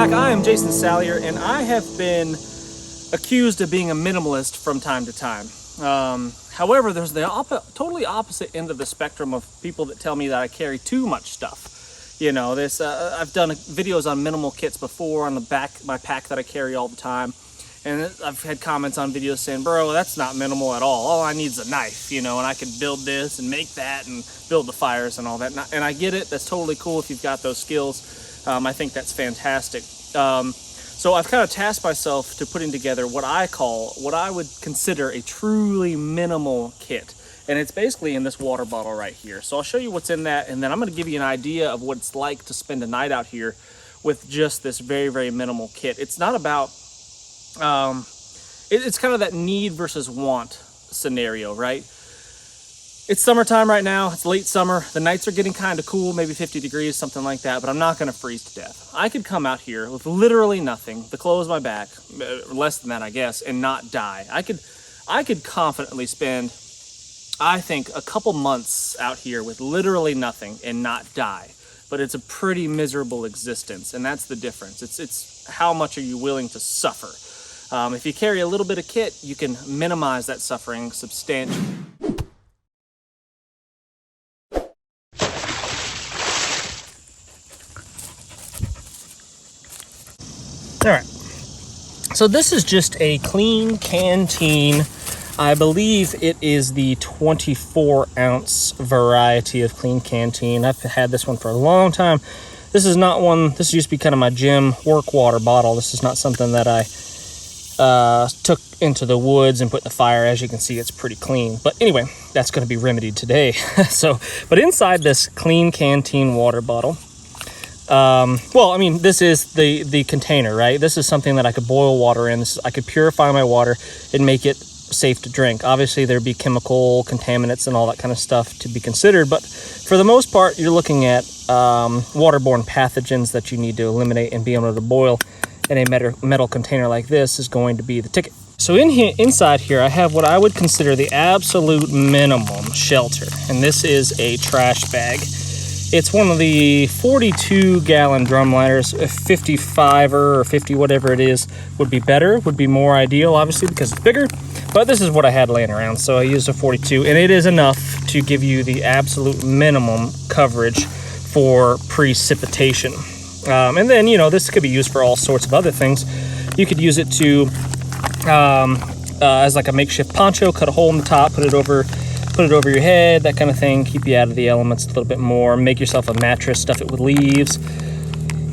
back. I am Jason Salyer, and I have been accused of being a minimalist from time to time. However, there's the totally opposite end of the spectrum of people that tell me that I carry too much stuff. You know, I've done videos on minimal kits before on the back my pack that I carry all the time, and I've had comments on videos saying, "Bro, that's not minimal at all. All I need is a knife, you know, and I can build this and make that and build the fires and all that." And I get it. That's totally cool if you've got those skills. I think that's fantastic. So I've kind of tasked myself to putting together what I would consider a truly minimal kit. And it's basically in this water bottle right here. So I'll show you what's in that, and then I'm going to give you an idea of what it's like to spend a night out here with just this very, very minimal kit. It's not about, it's kind of that need versus want scenario, right? It's summertime right now. It's late summer. The nights are getting kind of cool, maybe 50 degrees, something like that, but I'm not going to freeze to death. I could come out here with literally nothing, the clothes on my back, less than that, I guess, and not die. I could confidently spend, I think, a couple months out here with literally nothing and not die. But it's a pretty miserable existence, and that's the difference. It's how much are you willing to suffer? If you carry a little bit of kit, you can minimize that suffering substantially. All right, so this is just a clean Canteen. I believe it is the 24-ounce variety of clean Canteen. I've had this one for a long time. This is not one, this used to be kind of my gym work water bottle. This is not something that I took into the woods and put in the fire. As you can see, it's pretty clean. But anyway, that's going to be remedied today. But inside this clean Canteen water bottle, well, I mean, this is the container, right? This is something that I could boil water in. I could purify my water and make it safe to drink. Obviously, there'd be chemical contaminants and all that kind of stuff to be considered, but for the most part, you're looking at waterborne pathogens that you need to eliminate, and being able to boil in a metal container like this is going to be the ticket. So inside here, I have what I would consider the absolute minimum shelter, and this is a trash bag. It's one of the 42-gallon drum liners. A 55er or 50, whatever it is, would be better, would be more ideal, obviously, because it's bigger. But this is what I had laying around, so I used a 42, and it is enough to give you the absolute minimum coverage for precipitation. And then, you know, this could be used for all sorts of other things. You could use it to, as like a makeshift poncho, cut a hole in the top, put it over your head, that kind of thing, keep you out of the elements a little bit more, make yourself a mattress, stuff it with leaves.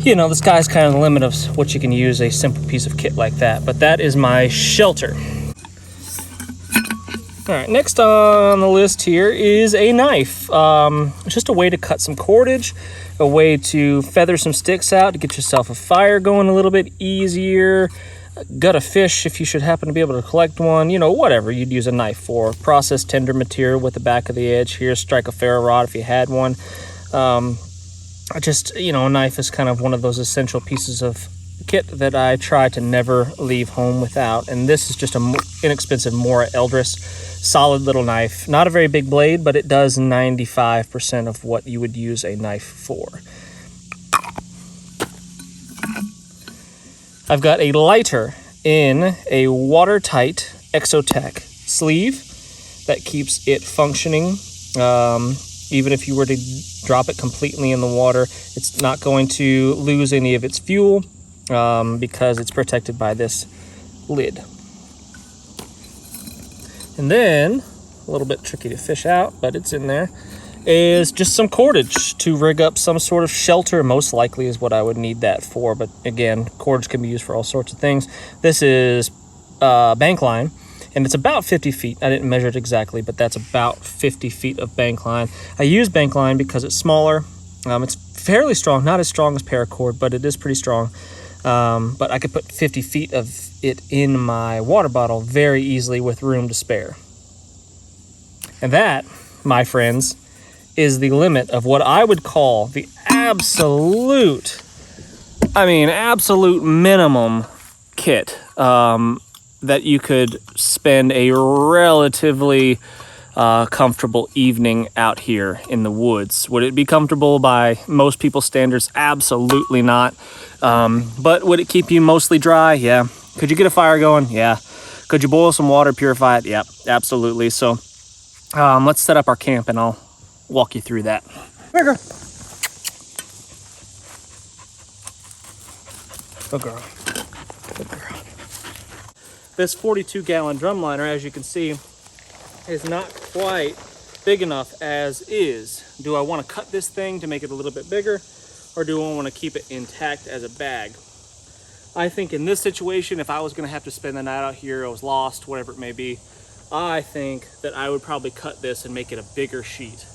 You know, the sky's kind of the limit of what you can use a simple piece of kit like that, but that is my shelter. All right, next on the list here is a knife. It's just a way to cut some cordage, a way to feather some sticks out to get yourself a fire going a little bit easier. Gut a fish if you should happen to be able to collect one, you know, whatever you'd use a knife for. Process tender material with the back of the edge here, strike a ferro rod if you had one. Just, you know, a knife is kind of one of those essential pieces of kit that I try to never leave home without, and this is just an inexpensive Mora Eldris solid little knife. Not a very big blade, but it does 95% of what you would use a knife for. I've got a lighter in a watertight exotec sleeve that keeps it functioning. Even if you were to drop it completely in the water, it's not going to lose any of its fuel because it's protected by this lid. And then, a little bit tricky to fish out, but it's in there, is just some cordage to rig up some sort of shelter. Most likely is what I would need that for, but again, cordage can be used for all sorts of things. This is bank line, and it's about 50 feet. I didn't measure it exactly, but that's about 50 feet of bank line. I use bank line because it's smaller. It's fairly strong, not as strong as paracord, but it is pretty strong. But I could put 50 feet of it in my water bottle very easily with room to spare. And that, my friends, is the limit of what I would call the absolute minimum kit that you could spend a relatively comfortable evening out here in the woods. Would it be comfortable by most people's standards? Absolutely not. But would it keep you mostly dry? Yeah. Could you get a fire going? Yeah. Could you boil some water, purify it? Yep, absolutely. So let's set up our camp and I'll walk you through that. Here, girl. Good girl. Good girl. This 42-gallon drum liner, as you can see, is not quite big enough as is. Do I want to cut this thing to make it a little bit bigger, or do I want to keep it intact as a bag? I think in this situation, if I was going to have to spend the night out here, I was lost, whatever it may be, I think that I would probably cut this and make it a bigger sheet.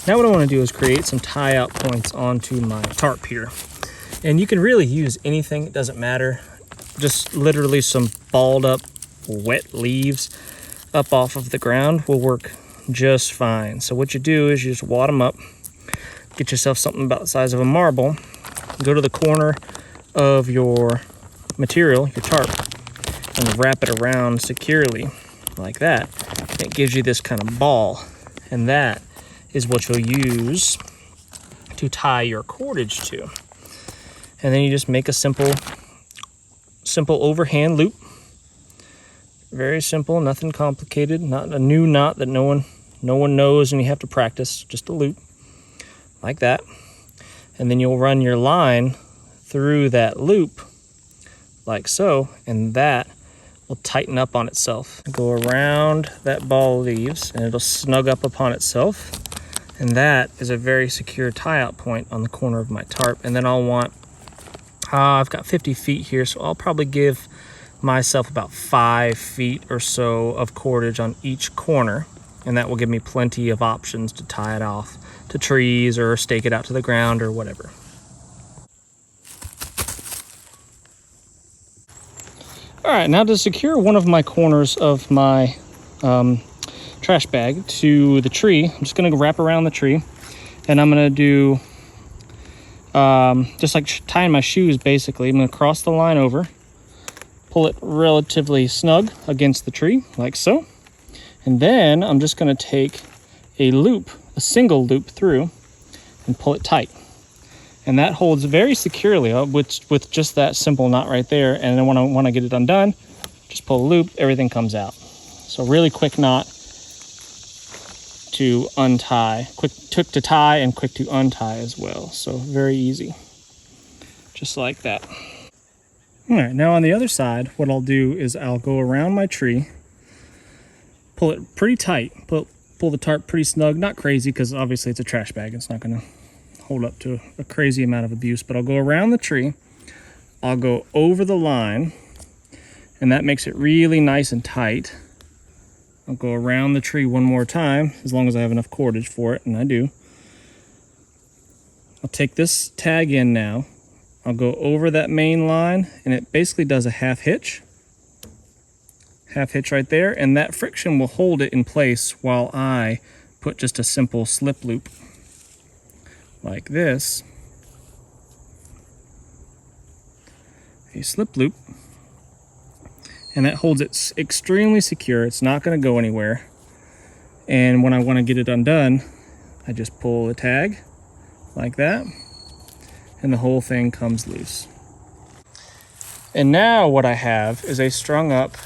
Now what I want to do is create some tie-out points onto my tarp here. And you can really use anything, it doesn't matter. Just literally some balled up wet leaves up off of the ground will work just fine. So what you do is you just wad them up, get yourself something about the size of a marble, go to the corner of your material, your tarp, and wrap it around securely like that. It gives you this kind of ball, and that is what you'll use to tie your cordage to. And then you just make a simple overhand loop. Very simple, nothing complicated, not a new knot that no one knows and you have to practice, just a loop like that. And then you'll run your line through that loop like so, and that will tighten up on itself. Go around that ball of leaves and it'll snug up upon itself. And that is a very secure tie-out point on the corner of my tarp. And then I'll want, I've got 50 feet here, so I'll probably give myself about 5 feet or so of cordage on each corner. And that will give me plenty of options to tie it off to trees or stake it out to the ground or whatever. All right, now to secure one of my corners of my trash bag to the tree, I'm just gonna wrap around the tree, and I'm gonna do just like tying my shoes basically. I'm gonna cross the line over, pull it relatively snug against the tree like so, and then I'm just gonna take a loop, a single loop through, and pull it tight, and that holds very securely with just that simple knot right there. And then when I get it undone, just pull a loop, everything comes out. So really quick knot to untie, quick to tie and quick to untie as well. So very easy, just like that. All right, now on the other side, what I'll do is I'll go around my tree, pull it pretty tight, pull the tarp pretty snug, not crazy because obviously it's a trash bag. It's not gonna hold up to a crazy amount of abuse, but I'll go around the tree, I'll go over the line, and that makes it really nice and tight. I'll go around the tree one more time, as long as I have enough cordage for it, and I do. I'll take this tag in now. I'll go over that main line, and it basically does a half hitch right there, and that friction will hold it in place while I put just a simple slip loop like this. A slip loop. And that holds it extremely secure. It's not going to go anywhere. And when I want to get it undone, I just pull the tag like that, and the whole thing comes loose. And now what I have is a strung up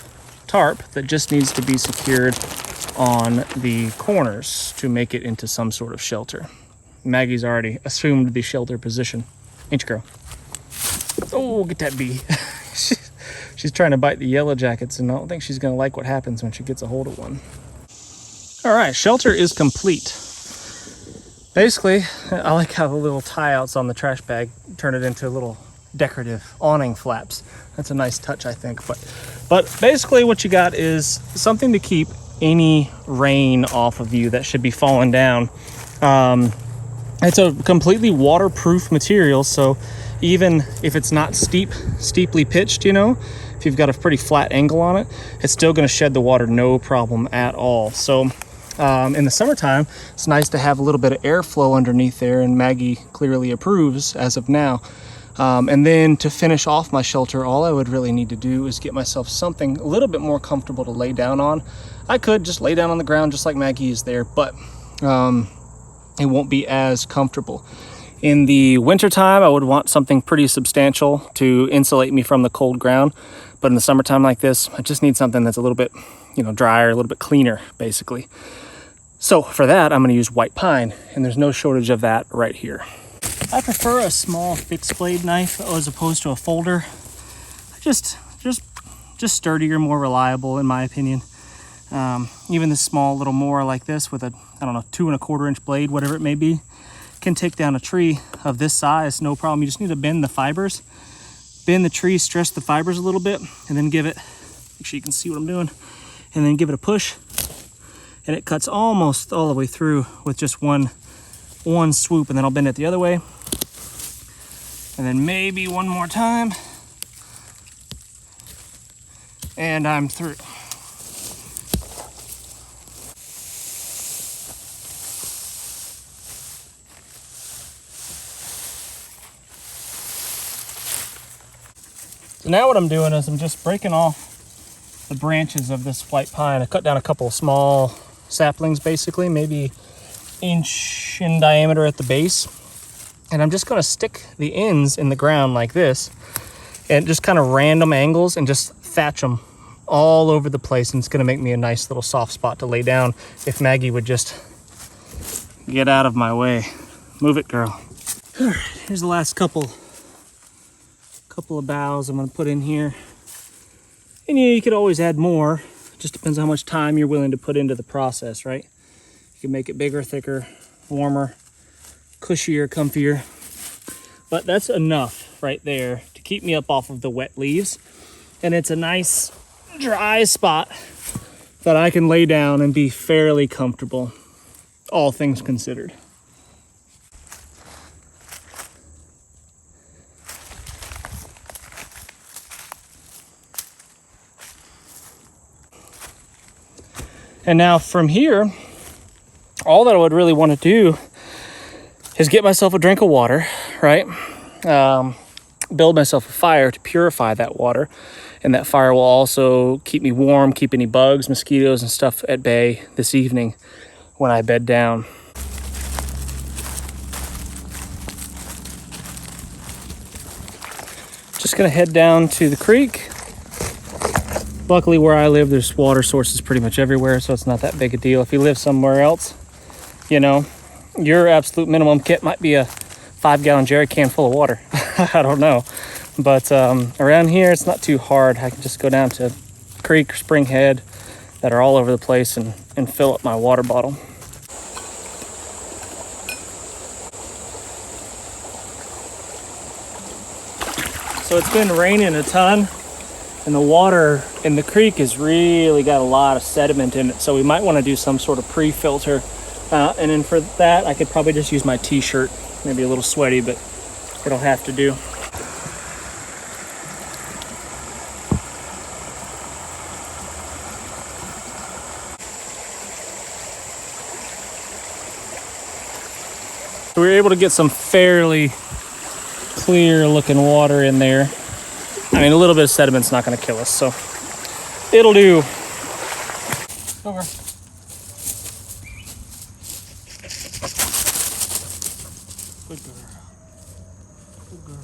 tarp that just needs to be secured on the corners to make it into some sort of shelter. Maggie's already assumed the shelter position. Ain't you, girl? Oh, get that bee. She's trying to bite the yellow jackets, and I don't think she's going to like what happens when she gets a hold of one. All right, shelter is complete. Basically, I like how the little tie-outs on the trash bag turn it into little decorative awning flaps. That's a nice touch, I think. But basically what you got is something to keep any rain off of you that should be falling down. It's a completely waterproof material, so even if it's not steeply pitched, you know, if if you've got a pretty flat angle on it, it's still going to shed the water no problem at all. So in the summertime, it's nice to have a little bit of airflow underneath there, and Maggie clearly approves as of now. And then to finish off my shelter, all I would really need to do is get myself something a little bit more comfortable to lay down on. I could just lay down on the ground just like Maggie is there, but it won't be as comfortable. In the wintertime, I would want something pretty substantial to insulate me from the cold ground. But in the summertime like this, I just need something that's a little bit, drier, a little bit cleaner, basically. So for that, I'm going to use white pine, and there's no shortage of that right here. I prefer a small fixed blade knife as opposed to a folder. Just sturdier, more reliable in my opinion. Even this small little mower like this with a, 2 1/4 inch blade, whatever it may be, can take down a tree of this size, no problem. You just need to bend the fibers, bend the tree, stretch the fibers a little bit, and then give it, make sure you can see what I'm doing, and then give it a push, and it cuts almost all the way through with just one swoop. And then I'll bend it the other way, and then maybe one more time, and I'm through. So now what I'm doing is I'm just breaking off the branches of this white pine. I cut down a couple of small saplings, basically, maybe inch in diameter at the base. And I'm just gonna stick the ends in the ground like this, and just kind of random angles, and just thatch them all over the place. And it's gonna make me a nice little soft spot to lay down if Maggie would just get out of my way. Move it, girl. All right, here's the last couple of boughs I'm going to put in here. And you could always add more. It just depends on how much time you're willing to put into the process, right? You can make it bigger, thicker, warmer, cushier, comfier. But that's enough right there to keep me up off of the wet leaves. And it's a nice dry spot that I can lay down and be fairly comfortable, all things considered. And now from here, all that I would really want to do is get myself a drink of water, right? Build myself a fire to purify that water. And that fire will also keep me warm, keep any bugs, mosquitoes, and stuff at bay this evening when I bed down. Just gonna head down to the creek. Luckily, where I live, there's water sources pretty much everywhere, so it's not that big a deal. If you live somewhere else, your absolute minimum kit might be a 5-gallon jerry can full of water. I don't know. But around here, it's not too hard. I can just go down to creek or spring head that are all over the place and fill up my water bottle. So it's been raining a ton, and the water in the creek has really got a lot of sediment in it. So we might want to do some sort of pre-filter. And then for that, I could probably just use my t-shirt. Maybe a little sweaty, but it'll have to do. So we were able to get some fairly clear looking water in there. I mean, a little bit of sediment's not going to kill us, so it'll do. Over. Good girl. Good girl.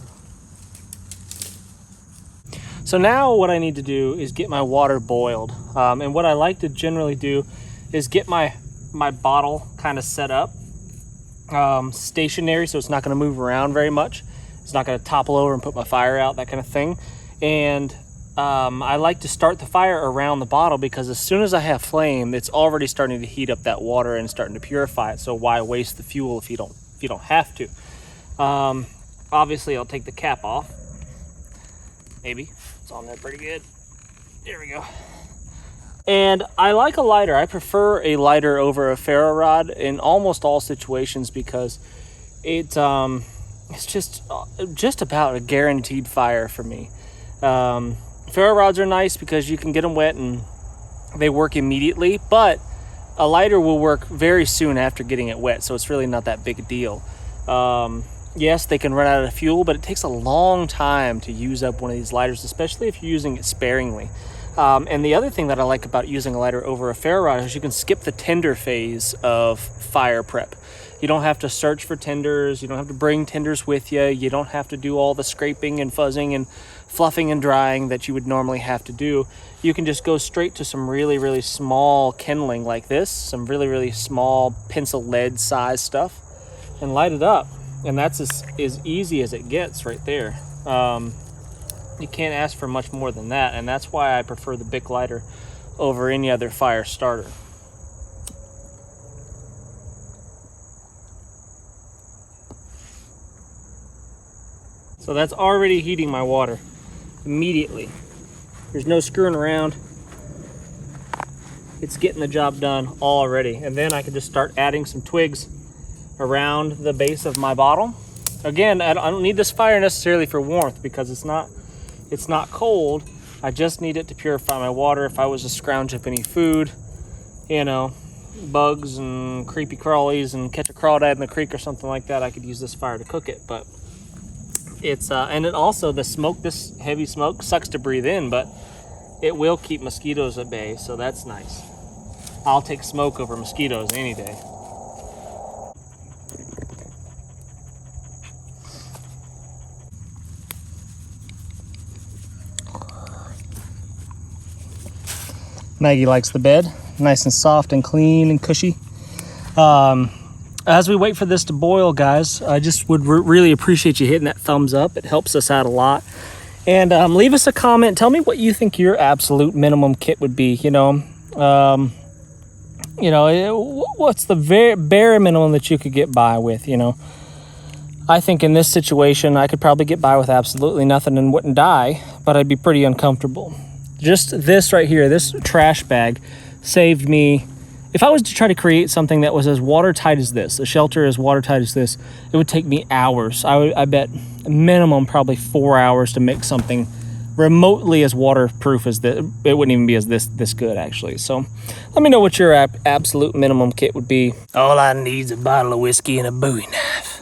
So now what I need to do is get my water boiled. And what I like to generally do is get my bottle kind of set up stationary, so it's not going to move around very much. It's not going to topple over and put my fire out, that kind of thing. And I like to start the fire around the bottle, because as soon as I have flame, it's already starting to heat up that water and starting to purify it. So why waste the fuel if you don't have to? Obviously, I'll take the cap off. Maybe it's on there pretty good. There we go. And I like a lighter. I prefer a lighter over a ferro rod in almost all situations, because it's just about a guaranteed fire for me. Ferro rods are nice because you can get them wet and they work immediately, but a lighter will work very soon after getting it wet, so it's really not that big a deal. Yes, they can run out of fuel, but it takes a long time to use up one of these lighters, especially if you're using it sparingly. And the other thing that I like about using a lighter over a ferro rod is you can skip the tinder phase of fire prep. You don't have to search for tinders. You don't have to bring tinders with you. You don't have to do all the scraping and fuzzing and fluffing and drying that you would normally have to do. You can just go straight to some really, really small kindling like this, some really, really small pencil lead size stuff, and light it up. And that's as easy as it gets right there. You can't ask for much more than that, and that's why I prefer the Bic lighter over any other fire starter. So that's already heating my water immediately. There's no screwing around. It's getting the job done already. And then I can just start adding some twigs around the base of my bottle. Again, I don't need this fire necessarily for warmth because it's not cold. I just need it to purify my water. If I was to scrounge up any food, you know, bugs and creepy crawlies and catch a crawdad in the creek or something like that, I could use this fire to cook it. But it's and it also, the smoke, this heavy smoke sucks to breathe in, but it will keep mosquitoes at bay, so that's nice. I'll take smoke over mosquitoes any day. Maggie likes the bed, nice and soft and clean and cushy. As we wait for this to boil, guys, I just would really appreciate you hitting that thumbs up. It helps us out a lot. And leave us a comment. Tell me what you think your absolute minimum kit would be. What's the very bare minimum that you could get by with, I think in this situation, I could probably get by with absolutely nothing and wouldn't die, but I'd be pretty uncomfortable. Just this right here, this trash bag saved me. If I was to try to create something that was as watertight as this, a shelter as watertight as this, it would take me hours. I bet minimum probably 4 hours to make something remotely as waterproof as this. It wouldn't even be as this good, actually. So let me know what your absolute minimum kit would be. All I need is a bottle of whiskey and a Bowie knife.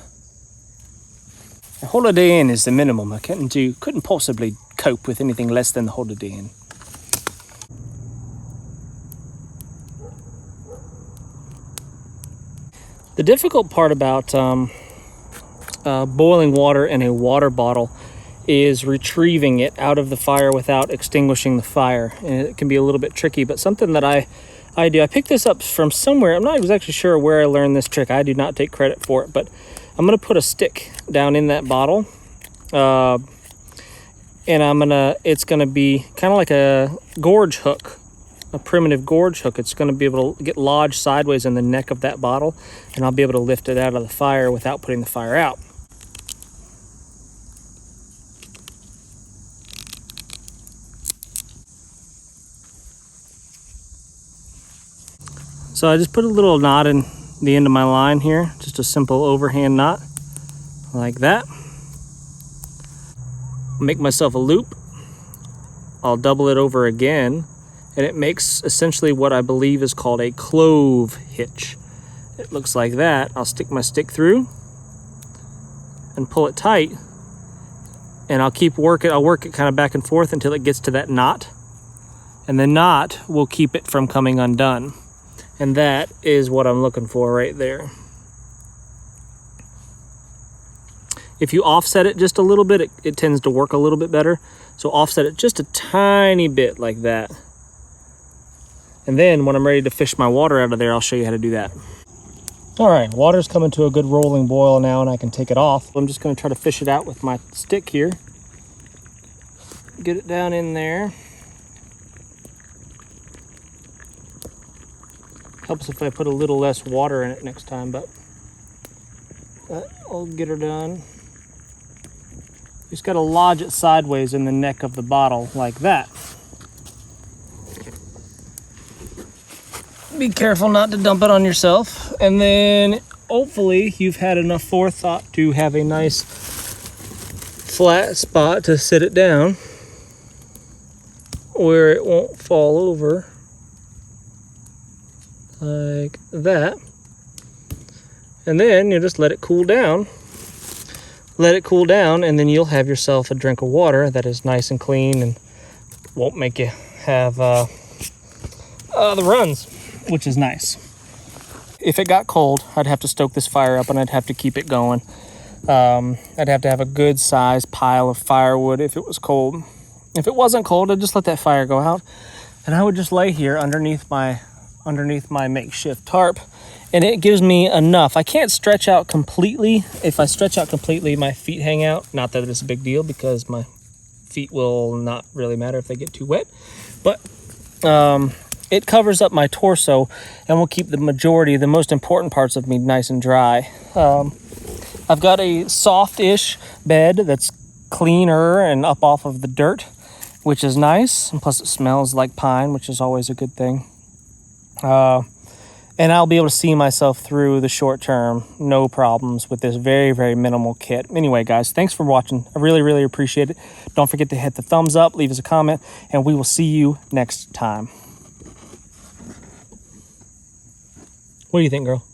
A Holiday Inn is the minimum. I couldn't possibly cope with anything less than the Holiday Inn. The difficult part about boiling water in a water bottle is retrieving it out of the fire without extinguishing the fire. And it can be a little bit tricky, but something that I do. I picked this up from somewhere. I'm not exactly sure where I learned this trick. I do not take credit for it, but I'm going to put a stick down in that bottle. And it's going to be kind of like a gorge hook. A primitive gorge hook. It's going to be able to get lodged sideways in the neck of that bottle, and I'll be able to lift it out of the fire without putting the fire out. So I just put a little knot in the end of my line here, just a simple overhand knot like that. Make myself a loop. I'll double it over again, and it makes essentially what I believe is called a clove hitch. It looks like that. I'll stick my stick through and pull it tight, and I'll work it kind of back and forth until it gets to that knot, and the knot will keep it from coming undone. And that is what I'm looking for right there. If you offset it just a little bit, it tends to work a little bit better. So offset it just a tiny bit like that. And then when I'm ready to fish my water out of there, I'll show you how to do that. All right, water's coming to a good rolling boil now, and I can take it off. I'm just gonna try to fish it out with my stick here. Get it down in there. Helps if I put a little less water in it next time, but I'll get her done. Just gotta lodge it sideways in the neck of the bottle like that. Be careful not to dump it on yourself. And then hopefully you've had enough forethought to have a nice flat spot to sit it down. where it won't fall over like that. And then you just let it cool down. Let it cool down, and then you'll have yourself a drink of water that is nice and clean and won't make you have the runs, which is nice. If it got cold, I'd have to stoke this fire up and I'd have to keep it going. I'd have to have a good sized pile of firewood if it was cold. If it wasn't cold, I'd just let that fire go out, and I would just lay here underneath my makeshift tarp, and it gives me enough. I can't stretch out completely. If I stretch out completely, my feet hang out. Not that it's a big deal, because my feet will not really matter if they get too wet, but it covers up my torso and will keep the most important parts of me nice and dry. I've got a soft-ish bed that's cleaner and up off of the dirt, which is nice, and plus it smells like pine, which is always a good thing. And I'll be able to see myself through the short term, no problems with this very, very minimal kit. Anyway, guys, thanks for watching. I really, really appreciate it. Don't forget to hit the thumbs up, leave us a comment, and we will see you next time. What do you think, girl?